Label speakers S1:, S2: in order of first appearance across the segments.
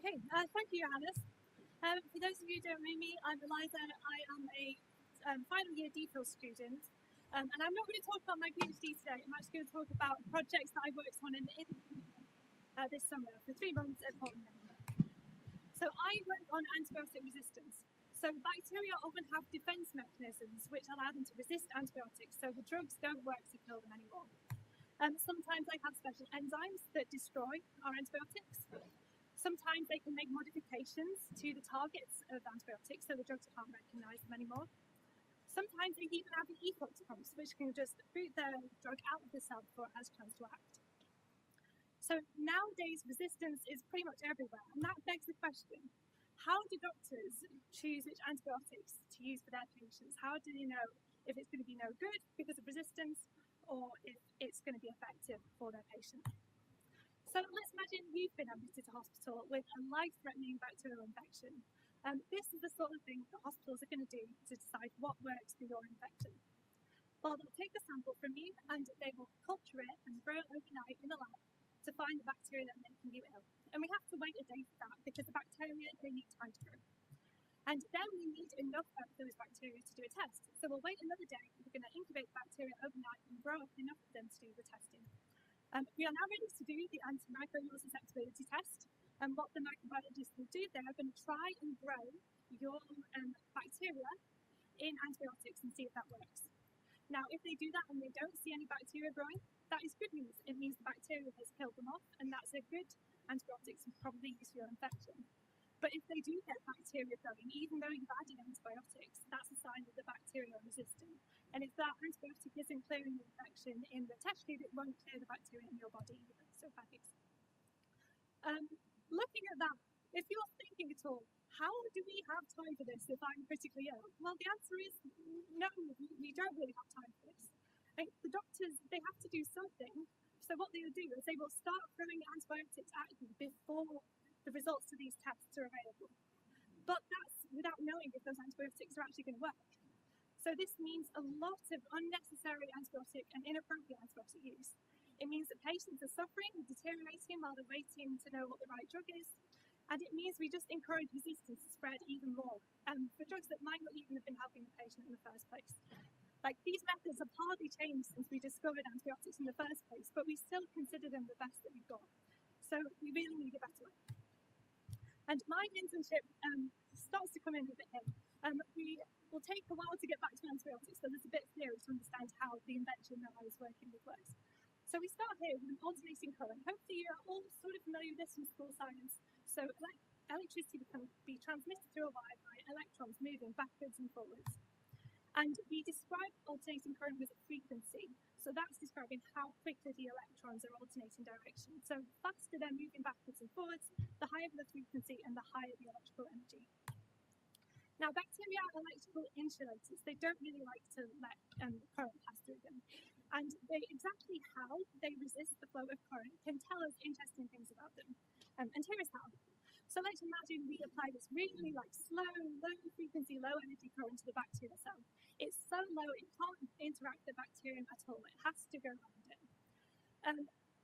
S1: Okay, thank you, Alice. For those of you who don't know me, I'm Eliza. I am a final year DPhil student, and I'm not going to talk about my PhD today. I'm actually going to talk about projects that I worked on this summer for 3 months at Portland. So I worked on antibiotic resistance. So bacteria often have defense mechanisms which allow them to resist antibiotics, so the drugs don't work to kill them anymore. Sometimes they have special enzymes that destroy our antibiotics. Sometimes they can make modifications to the targets of antibiotics, so the drugs can't recognise them anymore. Sometimes they even have an efflux pumps, which can just boot the drug out of the cell before it has a chance to act. So nowadays, resistance is pretty much everywhere, and that begs the question, how do doctors choose which antibiotics to use for their patients? How do they know if it's going to be no good because of resistance, or if it's going to be effective for their patient? So let's imagine you've been admitted to hospital with a life-threatening bacterial infection. This is the sort of thing that hospitals are going to do to decide what works for your infection. Well, they'll take a sample from you and they will culture it and grow it overnight in the lab to find the bacteria that making you ill. And we have to wait a day for that because the bacteria, they need time to grow. And then we need enough of those bacteria to do a test. So we'll wait another day. We're going to incubate bacteria overnight and grow up enough of them to do the testing. We are now ready to do the antimicrobial susceptibility test. And what the microbiologists will do, they are going to try and grow your bacteria in antibiotics and see if that works. Now, if they do that and they don't see any bacteria growing, that is good news. It means the bacteria has killed them off, and that's a good antibiotic to probably use for your infection. But if they do get bacteria growing, even though you've added antibiotics, that's a sign that the bacteria are resistant. And if that antibiotic isn't clearing the infection in the test tube, it won't clear the bacteria in your body either. So thanks. Looking at that, if you're thinking at all, how do we have time for this if I'm critically ill? Well, the answer is no, we don't really have time for this. And the doctors, they have to do something. So what they will do is they will start throwing antibiotics at you before the results of these tests are available. But that's without knowing if those antibiotics are actually going to work. So this means a lot of unnecessary antibiotic and inappropriate antibiotic use. It means that patients are suffering and deteriorating while they're waiting to know what the right drug is. And it means we just encourage resistance to spread even more for drugs that might not even have been helping the patient in the first place. Like, these methods have hardly changed since we discovered antibiotics in the first place, but we still consider them the best that we've got. So we really need a better way. And my internship starts to come in a bit here. We will take a while to get back to antibiotics, so there's a bit of theory to understand how the invention that I was working with works. So we start here with an alternating current. Hopefully you're all sort of familiar with this from school science. So electricity can be transmitted through a wire by electrons moving backwards and forwards. And we describe alternating current with a frequency. So that's describing how quickly the electrons are alternating direction. So the faster they're moving backwards and forwards, the higher the frequency and the higher the electrical energy. Now, bacteria are electrical insulators. They don't really like to let current pass through them. And exactly how they resist the flow of current can tell us interesting things about them. And here is how. So let's imagine we apply this really slow, low frequency, low energy current to the bacteria cell. It's so low it can't interact with the bacterium at all. It has to go around it.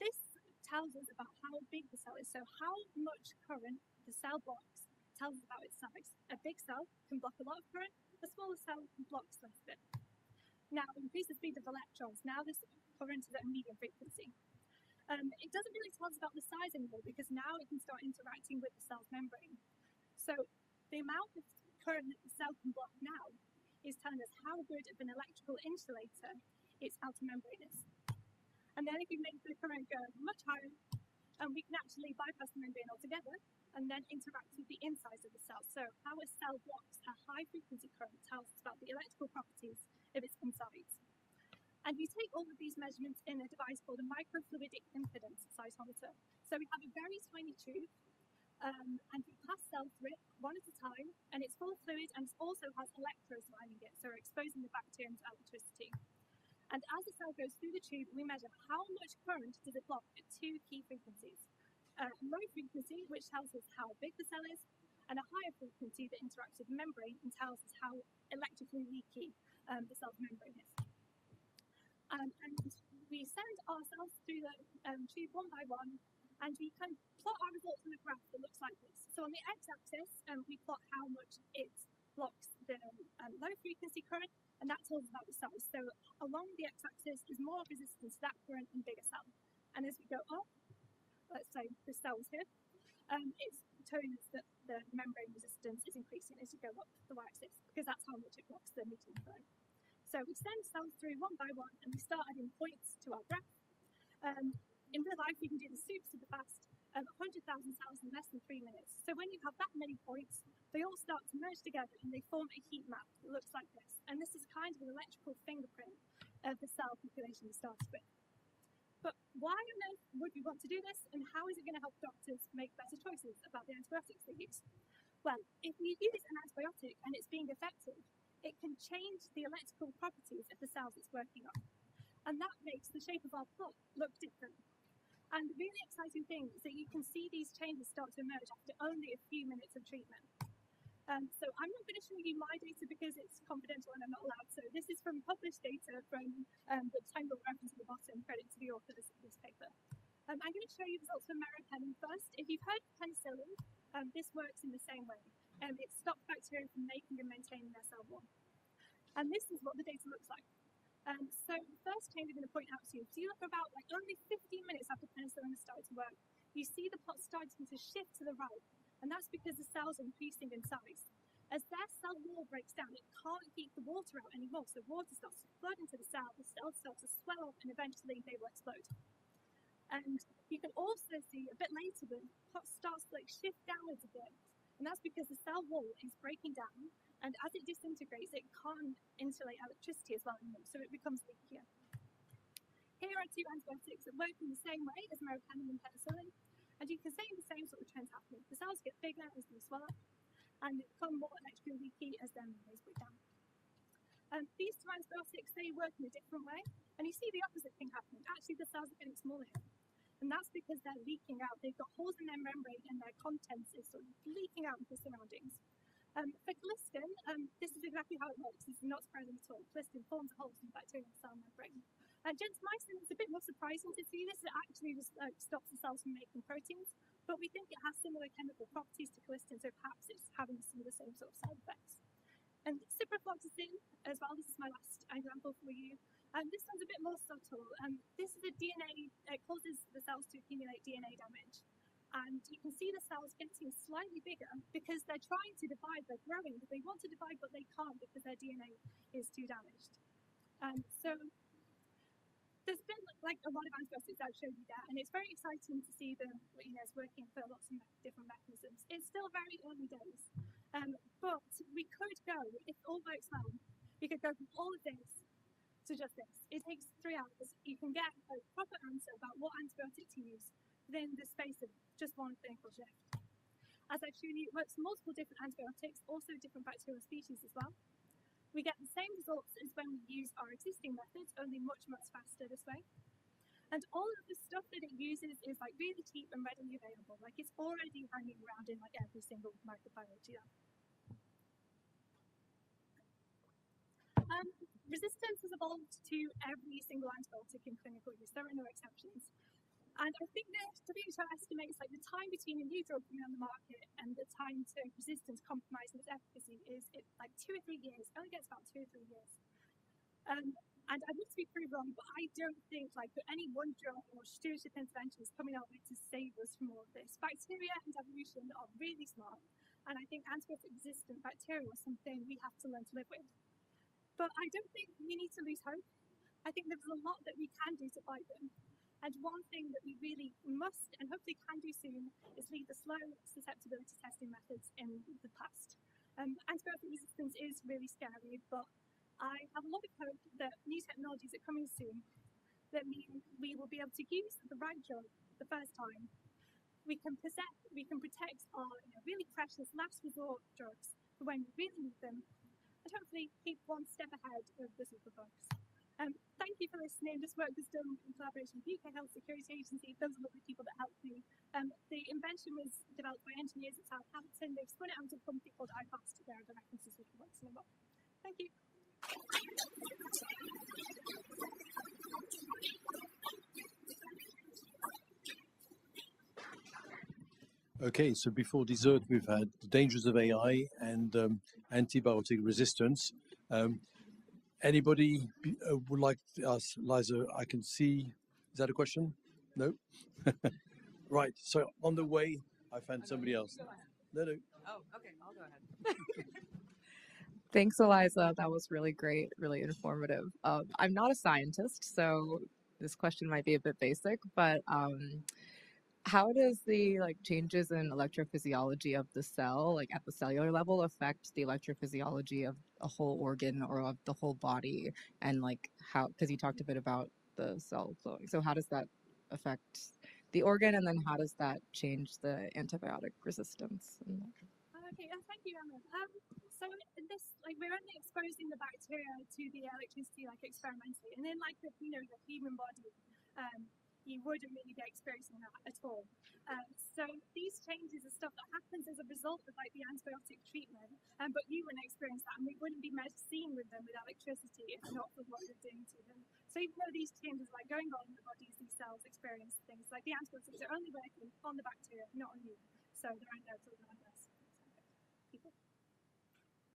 S1: This tells us about how big the cell is. So how much current the cell blocks tells us about its size. A big cell can block a lot of current. A smaller cell blocks less of it. Now, increase the speed of electrons. Now this current is at a medium frequency. It doesn't really tell us about the size anymore because now it can start interacting with the cell's membrane. So the amount of current that the cell can block now is telling us how good of an electrical insulator its outer membrane is. And then if we make the current go much higher, we can actually bypass the membrane altogether and then interact with the insides of the cell. So how a cell blocks a high frequency current tells us about the electrical properties of its insides. And we take all of these measurements in a device called a microfluidic impedance cytometer. So we have a very tiny tube, and we pass cells through it one at a time, and it's full of fluid, and it also has electrodes lining it, so we're exposing the bacterium to electricity. And as the cell goes through the tube, we measure how much current does it block at 2 key frequencies. Low frequency, which tells us how big the cell is, and a higher frequency that interacts with the membrane and tells us how electrically leaky the cell's membrane is. And we send our cells through the tube one by one, and we can plot our results on a graph that looks like this. So So on the x-axis, we plot how much it blocks the low-frequency current, and that tells us about the cells. So along the x-axis is more resistance to that current and bigger cell. And as we go up, let's say the cells here, it's telling us that the membrane resistance is increasing as you go up the y-axis, because that's how much it blocks the mutant flow. So we send cells through one by one, and we start adding points to our graph. In real life, you can do the super fast, 100,000 cells in less than 3 minutes. So when you have that many points, they all start to merge together and they form a heat map that looks like this. And this is kind of an electrical fingerprint of the cell population we started with. But why on earth would we want to do this, and how is it going to help doctors make better choices about the antibiotics they use? Well, if you use an antibiotic and it's being effective, it can change the electrical properties of the cells it's working on. And that makes the shape of our plot look different. And the really exciting thing is that you can see these changes start to emerge after only a few minutes of treatment. So I'm not going to show you my data because it's confidential and I'm not allowed. So this is from published data from the table reference at the bottom, credit to the author of this paper. I'm going to show you results from meropenem first. If you've heard of penicillin, this works in the same way. It stops bacteria from making and maintaining their cell wall. And this is what the data looks like. So the first change I'm going to point out to you, if you look about only 15 minutes after penicillin has started to work, you see the plot starting to shift to the right, and that's because the cells are increasing in size. As their cell wall breaks down, it can't keep the water out anymore, so water starts to flood into the cells start to swell up, and eventually they will explode. And you can also see a bit later the plot starts to shift downwards a bit, and that's because the cell wall is breaking down. And as it disintegrates, it can't insulate electricity as well anymore, so it becomes leakier. Here are two antibiotics that work in the same way as meropenem and penicillin, and you can see the same sort of trends happening. The cells get bigger as they swell up, and they become more electrically leaky as their membranes break down. These two antibiotics, they work in a different way, and you see the opposite thing happening. Actually, the cells are getting smaller here, and that's because they're leaking out. They've got holes in their membrane, and their contents is sort of leaking out into the surroundings. For colistin, this is exactly how it works. This is not surprising at all. Colistin forms holes in the bacterial cell membrane. Gentamicin is a bit more surprising to see this. It actually just stops the cells from making proteins, but we think it has similar chemical properties to colistin, so perhaps it's having some of the same sort of side effects. And ciprofloxacin as well, this is my last example for you. This one's a bit more subtle. This is a DNA, it causes the cells to accumulate DNA damage. And you can see the cells getting slightly bigger because they're trying to divide, they're growing, but they want to divide, but they can't because their DNA is too damaged. So there's been a lot of antibiotics I've showed you there, and it's very exciting to see them it's working for lots of different mechanisms. It's still very early days, but we could go, if all works well, we could go from all of this to just this. It takes 3 hours. You can get a proper answer about what antibiotic to use within the space of just one clinical shift. As I've shown you, it works for multiple different antibiotics, also different bacterial species as well. We get the same results as when we use our existing methods, only much, much faster this way. And all of the stuff that it uses is really cheap and readily available. It's already hanging around in every single microbiology lab. Resistance has evolved to every single antibiotic in clinical use. There are no exceptions. And I think that WHO estimates the time between a new drug coming on the market and the time to resistance compromising its efficacy is 2 or 3 years. It only gets about 2 or 3 years. And I'd love to be proved wrong, but I don't think that any one drug or stewardship intervention is coming out to save us from all of this. Bacteria and evolution are really smart, and I think antibiotic-resistant bacteria is something we have to learn to live with. But I don't think we need to lose hope. I think there's a lot that we can do to fight them. And one thing that we really must and hopefully can do soon is leave the slow susceptibility testing methods in the past. Antibiotic resistance is really scary, but I have a lot of hope that new technologies are coming soon that mean we will be able to use the right drug the first time. We can protect our really precious last resort drugs for when we really need them, and hopefully keep one step ahead of the superbugs. Thank you for listening. This work was done in collaboration with UK Health Security Agency. Those are lovely people that helped me. The invention was developed by engineers at Southampton. They've spun it out of a company called iFast. There are the references if you want to know more. Thank you.
S2: Okay, so before dessert, we've had the dangers of AI and antibiotic resistance. Anybody would like to ask Liza? I can see. Is that a question? No. Right. So on the way, I found somebody else. No, no.
S3: Oh, okay. I'll go ahead. Thanks, Eliza. That was really great, really informative. I'm not a scientist, so this question might be a bit basic, but how does the changes in electrophysiology of the cell, like at the cellular level, affect the electrophysiology of a whole organ or of the whole body? And how, because you talked a bit about the cell flowing. So how does that affect the organ, and then how does that change the antibiotic resistance?
S1: Okay, thank you, Emma. So this, we're only exposing the bacteria to the electricity, experimentally, and in the human body, you wouldn't really be experiencing that at all. So these changes are stuff that happens as a result of the antibiotic treatment, but you wouldn't experience that, and we wouldn't be seeing with them with electricity if not for what you're doing to them. So even though these changes are going on in the bodies, these cells experience things like the antibiotics are only working on the bacteria, not on you. So there are no sort of adverse people.